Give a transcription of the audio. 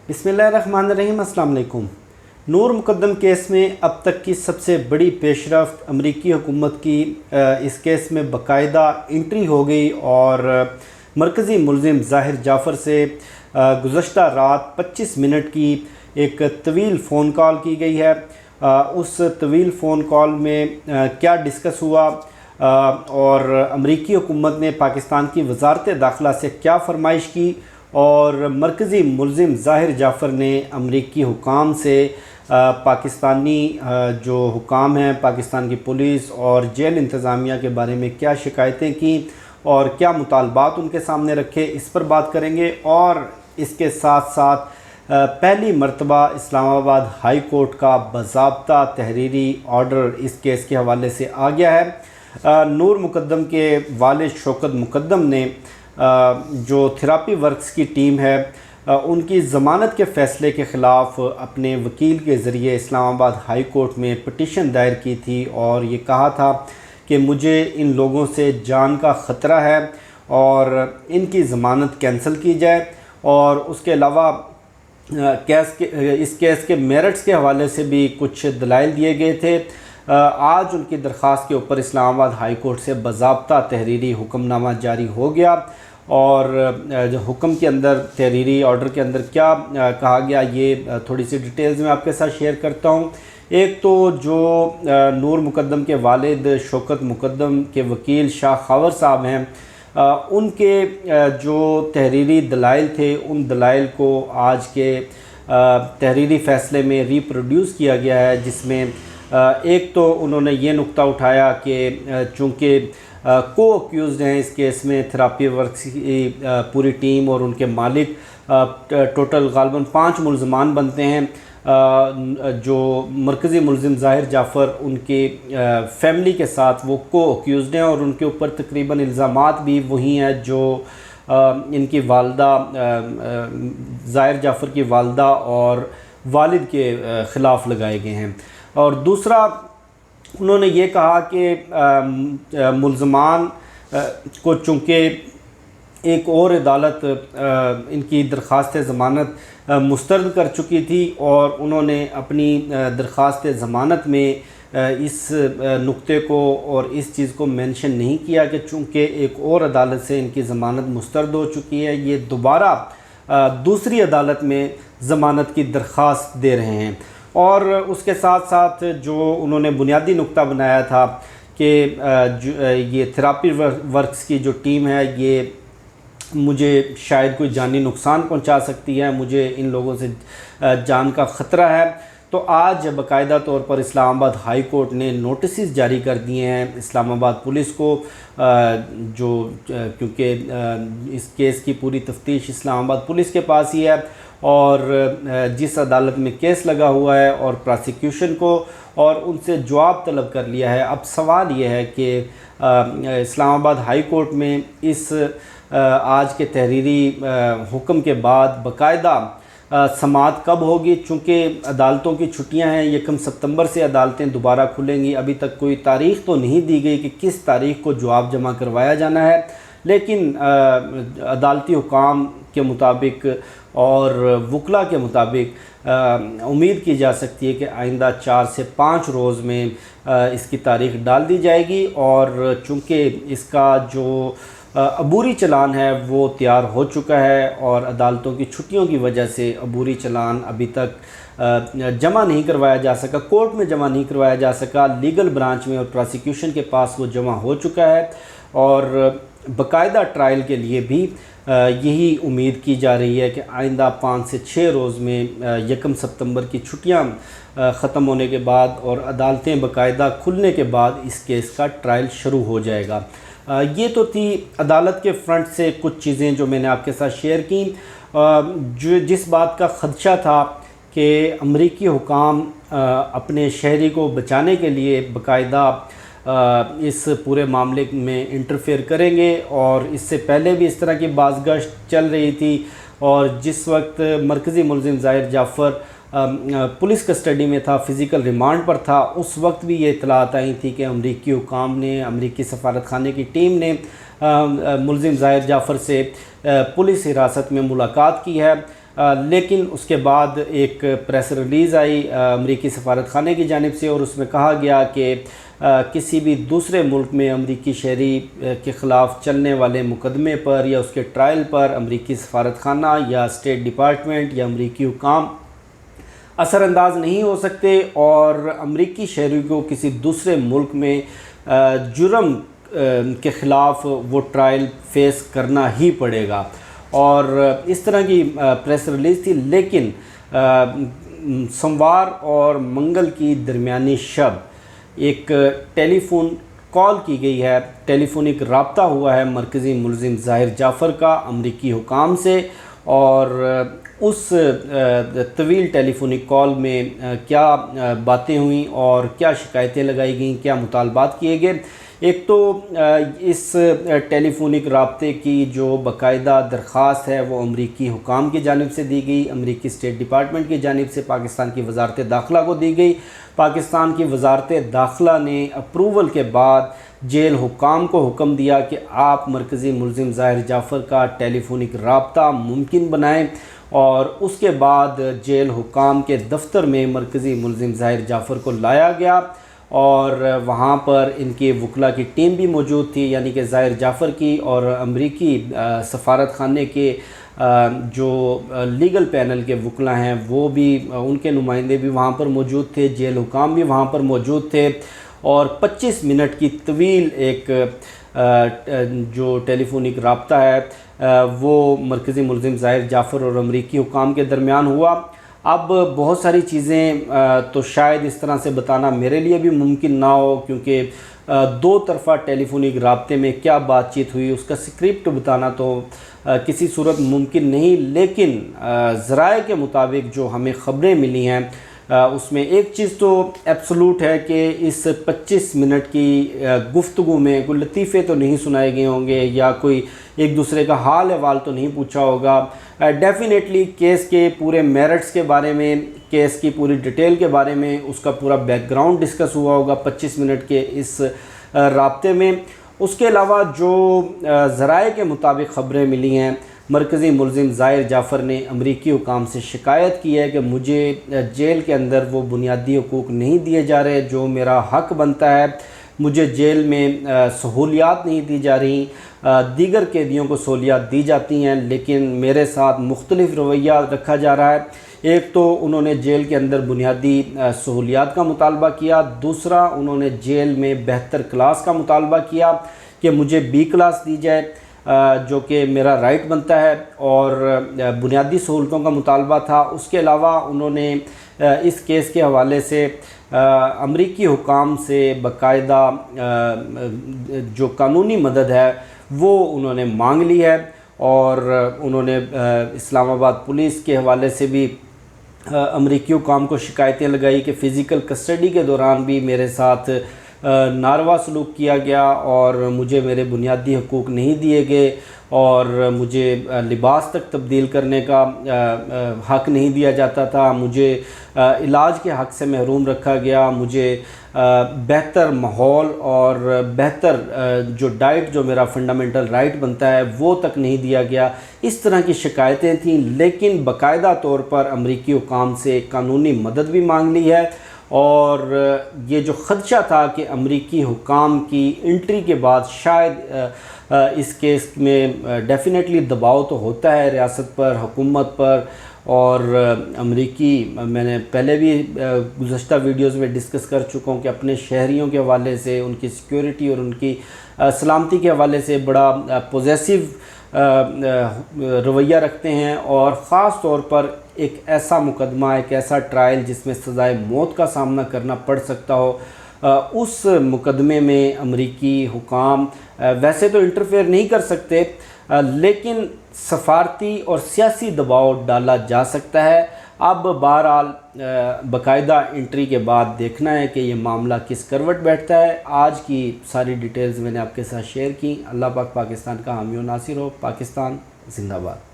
बिस्मिल्लाहिर्रहमानिर्रहीम। अस्सलाम वालेकुम। नूर मुकद्दम केस में अब तक की सबसे बड़ी पेशरफ्त अमरीकी हुकूमत की इस केस में बाकायदा एंट्री हो गई और मरकज़ी मुलज़िम ज़ाहिर जाफ़र से गुज़श्ता रात 25 मिनट की एक तवील फ़ोन कॉल की गई है। उस तवील फ़ोन कॉल में क्या डिस्कस हुआ और अमरीकी हुकूमत ने पाकिस्तान की वज़ारत दाखिला से क्या फरमाइश की और मरकज़ी मुलज़िम ज़ाहिर जाफ़र ने अमरीकी हुकाम से पाकिस्तानी जो हुकाम हैं, पाकिस्तान की पुलिस और जेल इंतज़ामिया के बारे में क्या शिकायतें की और क्या मुतालबात उनके सामने रखे, इस पर बात करेंगे। और इसके साथ साथ पहली मरतबा इस्लामाबाद हाई कोर्ट का बाज़ाब्ता तहरीरी ऑर्डर इस केस के हवाले से आ गया है। नूर मुकद्दम के वालिद शौकत मुकद्दम ने जो थेरेपी वर्क्स की टीम है उनकी ज़मानत के फ़ैसले के ख़िलाफ़ अपने वकील के ज़रिए इस्लामाबाद हाई कोर्ट में पटिशन दायर की थी और ये कहा था कि मुझे इन लोगों से जान का ख़तरा है और इनकी ज़मानत कैंसिल की जाए। और उसके अलावा इस केस के मेरिट्स के हवाले से भी कुछ दलाइल दिए गए थे। आज उनकी दरख्वास्त के ऊपर इस्लामाबाद हाई कोर्ट से बाज़ाब्ता तहरीरी हुक्मनामा जारी हो गया और जो हुक्म के अंदर तहरीरी ऑर्डर के अंदर क्या कहा गया, ये थोड़ी सी डिटेल्स में आपके साथ शेयर करता हूँ। एक तो जो नूर मुकद्दम के वालिद शौकत मुकद्दम के वकील शाह खावर साहब हैं, उनके जो तहरीरी दलाइल थे उन दलाइल को आज के तहरीरी फ़ैसले में रिप्रोड्यूस किया गया है, जिसमें एक तो उन्होंने ये नुक्ता उठाया कि चूँकि को अक्यूज़ड हैं इस केस में थेरेपी वर्क्स की पूरी टीम और उनके मालिक, टोटल गालबन 5 मुलज़मान बनते हैं। जो मरकज़ी मुलज़िम ज़ाहिर जाफ़र उनके फैमिली के साथ वो को अक्यूज़ड हैं और उनके ऊपर तकरीबन इल्ज़ामात भी वही हैं जो इनकी वालदा ज़ाहिर जाफ़र की वालदा और वालिद के ख़िलाफ़ लगाए गए हैं। और दूसरा उन्होंने ये कहा कि मुलज़मान को चूँकि एक और अदालत इनकी दरख्वास्त ज़मानत मुस्तरद कर चुकी थी और उन्होंने अपनी दरख्वास्त ज़मानत में इस नुक्ते को और इस चीज़ को मेंशन नहीं किया कि चूँकि एक और अदालत से इनकी ज़मानत मुस्तरद हो चुकी है, ये दोबारा दूसरी अदालत में ज़मानत की दरख्वास्त दे रहे हैं। और उसके साथ साथ जो उन्होंने बुनियादी नुक्ता बनाया था कि ये थेरेपी वर्क्स की जो टीम है ये मुझे शायद कोई जानी नुकसान पहुंचा सकती है, मुझे इन लोगों से जान का ख़तरा है। तो आज बाकायदा तौर पर इस्लामाबाद हाई कोर्ट ने नोटिस जारी कर दिए हैं इस्लामाबाद पुलिस को, जो क्योंकि इस केस की पूरी तफ्तीश इस्लामाबाद पुलिस के पास ही है और जिस अदालत में केस लगा हुआ है और प्रोसिक्यूशन को, और उनसे जवाब तलब कर लिया है। अब सवाल ये है कि इस्लामाबाद हाई कोर्ट में इस आज के तहरीरी हुक्म के बाद बाकायदा समाअत कब होगी, चूँकि अदालतों की छुट्टियां हैं, 1 सितंबर से अदालतें दोबारा खुलेंगी। अभी तक कोई तारीख़ तो नहीं दी गई कि किस तारीख़ को जवाब जमा करवाया जाना है, लेकिन अदालती हुकाम के मुताबिक और वकला के मुताबिक उम्मीद की जा सकती है कि आइंदा 4 से 5 रोज़ में इसकी तारीख़ डाल दी जाएगी। और चूँकि इसका जो अबूरी चलान है वो तैयार हो चुका है और अदालतों की छुट्टियों की वजह से अबूरी चलान अभी तक जमा नहीं करवाया जा सका, कोर्ट में जमा नहीं करवाया जा सका, लीगल ब्रांच में और प्रोसिक्यूशन के पास वो जमा हो चुका है। और बाकायदा ट्रायल के लिए भी यही उम्मीद की जा रही है कि आइंदा 5 से 6 रोज़ में 1 सितंबर की छुट्टियां ख़त्म होने के बाद और अदालतें बाकायदा खुलने के बाद इस केस का ट्रायल शुरू हो जाएगा। ये तो थी अदालत के फ्रंट से कुछ चीज़ें जो मैंने आपके साथ शेयर की। जो जिस बात का ख़दशा था कि अमरीकी हुकाम अपने शहरी को बचाने के लिए बाकायदा इस पूरे मामले में इंटरफेयर करेंगे, और इससे पहले भी इस तरह की बाज़गश्त चल रही थी। और जिस वक्त मरकज़ी मुलज़िम ज़ाहिर जाफ़र पुलिस कस्टडी में था, फ़िज़िकल रिमांड पर था, उस वक्त भी ये इतलात आई थी कि अमरीकी हुकाम ने, अमरीकी सफारत खाने की टीम ने मुलज़िम ज़ाहिर जाफ़र से पुलिस हिरासत में मुलाकात की है। لیکن اس کے بعد ایک پریس ریلیز آئی امریکی سفارت خانے کی جانب سے، اور اس میں کہا گیا کہ کسی بھی دوسرے ملک میں امریکی شہری کے خلاف چلنے والے مقدمے پر یا اس کے ٹرائل پر امریکی سفارت خانہ یا اسٹیٹ ڈپارٹمنٹ یا امریکی حکام اثر انداز نہیں ہو سکتے، اور امریکی شہری کو کسی دوسرے ملک میں جرم کے خلاف وہ ٹرائل فیس کرنا ہی پڑے گا، اور اس طرح کی پریس ریلیز تھی۔ لیکن سوموار اور منگل کی درمیانی شب ایک ٹیلی فون کال کی گئی ہے، ٹیلی فونک رابطہ ہوا ہے مرکزی ملزم ظاہر جعفر کا امریکی حکام سے، اور اس طویل ٹیلی فونک کال میں کیا باتیں ہوئیں اور کیا شکایتیں لگائی گئیں، کیا مطالبات کیے گئے۔ ایک تو اس ٹیلی فونک رابطے کی جو باقاعدہ درخواست ہے وہ امریکی حکام کی جانب سے دی گئی، امریکی اسٹیٹ ڈپارٹمنٹ کی جانب سے پاکستان کی وزارت داخلہ کو دی گئی۔ پاکستان کی وزارت داخلہ نے اپروول کے بعد جیل حکام کو حکم دیا کہ آپ مرکزی ملزم ظاہر جعفر کا ٹیلی فونک رابطہ ممکن بنائیں، اور اس کے بعد جیل حکام کے دفتر میں مرکزی ملزم ظاہر جعفر کو لایا گیا، اور وہاں پر ان کے وکلاء کی ٹیم بھی موجود تھی، یعنی کہ ظاہر جعفر کی اور امریکی سفارت خانے کے جو لیگل پینل کے وکلاء ہیں وہ بھی، ان کے نمائندے بھی وہاں پر موجود تھے، جیل حکام بھی وہاں پر موجود تھے، اور 25 منٹ کی طویل ایک جو ٹیلی فونک رابطہ ہے وہ مرکزی ملزم ظاہر جعفر اور امریکی حکام کے درمیان ہوا۔ اب بہت ساری چیزیں تو شاید اس طرح سے بتانا میرے لیے بھی ممکن نہ ہو، کیونکہ دو طرفہ ٹیلی فونک رابطے میں کیا بات چیت ہوئی اس کا سکرپٹ بتانا تو کسی صورت ممکن نہیں، لیکن ذرائع کے مطابق جو ہمیں خبریں ملی ہیں اس میں ایک چیز تو ایبسولوٹ ہے کہ اس 25 منٹ کی گفتگو میں کوئی لطیفے تو نہیں سنائے گئے ہوں گے یا کوئی ایک دوسرے کا حال احوال تو نہیں پوچھا ہوگا۔ ڈیفینیٹلی کیس کے پورے میرٹس کے بارے میں، کیس کی پوری ڈیٹیل کے بارے میں اس کا پورا بیک گراؤنڈ ڈسکس ہوا ہوگا 25 منٹ کے اس رابطے میں۔ اس کے علاوہ جو ذرائع کے مطابق خبریں ملی ہیں، مرکزی ملزم ظاہر جعفر نے امریکی حکام سے شکایت کی ہے کہ مجھے جیل کے اندر وہ بنیادی حقوق نہیں دیے جا رہے جو میرا حق بنتا ہے، مجھے جیل میں سہولیات نہیں دی جا رہی، دیگر قیدیوں کو سہولیات دی جاتی ہیں لیکن میرے ساتھ مختلف رویہ رکھا جا رہا ہے۔ ایک تو انہوں نے جیل کے اندر بنیادی سہولیات کا مطالبہ کیا، دوسرا انہوں نے جیل میں بہتر کلاس کا مطالبہ کیا کہ مجھے بی کلاس دی جائے جو کہ میرا رائٹ بنتا ہے، اور بنیادی سہولتوں کا مطالبہ تھا۔ اس کے علاوہ انہوں نے اس کیس کے حوالے سے امریکی حکام سے باقاعدہ جو قانونی مدد ہے وہ انہوں نے مانگ لی ہے، اور انہوں نے اسلام آباد پولیس کے حوالے سے بھی امریکی حکام کو شکایتیں لگائی کہ فزیکل کسٹڈی کے دوران بھی میرے ساتھ ناروا سلوک کیا گیا، اور مجھے میرے بنیادی حقوق نہیں دیے گئے، اور مجھے لباس تک تبدیل کرنے کا حق نہیں دیا جاتا تھا، مجھے علاج کے حق سے محروم رکھا گیا، مجھے بہتر ماحول اور بہتر جو ڈائٹ جو میرا فنڈامنٹل رائٹ بنتا ہے وہ تک نہیں دیا گیا۔ اس طرح کی شکایتیں تھیں، لیکن باقاعدہ طور پر امریکی حکام سے قانونی مدد بھی مانگ لی ہے، اور یہ جو خدشہ تھا کہ امریکی حکام کی انٹری کے بعد شاید اس کیس میں ڈیفینیٹلی دباؤ تو ہوتا ہے ریاست پر، حکومت پر، اور امریکی میں نے پہلے بھی گزشتہ ویڈیوز میں ڈسکس کر چکا ہوں کہ اپنے شہریوں کے حوالے سے، ان کی سیکیورٹی اور ان کی سلامتی کے حوالے سے بڑا پوزیسو رویہ رکھتے ہیں، اور خاص طور پر ایک ایسا مقدمہ، ایک ایسا ٹرائل جس میں سزائے موت کا سامنا کرنا پڑ سکتا ہو، اس مقدمے میں امریکی حکام ویسے تو انٹرفیئر نہیں کر سکتے، لیکن سفارتی اور سیاسی دباؤ ڈالا جا سکتا ہے۔ اب بہرحال باقاعدہ انٹری کے بعد دیکھنا ہے کہ یہ معاملہ کس کروٹ بیٹھتا ہے۔ آج کی ساری ڈیٹیلز میں نے آپ کے ساتھ شیئر کی۔ اللہ پاک پاکستان کا حامی و ناصر ہو۔ پاکستان زندہ باد۔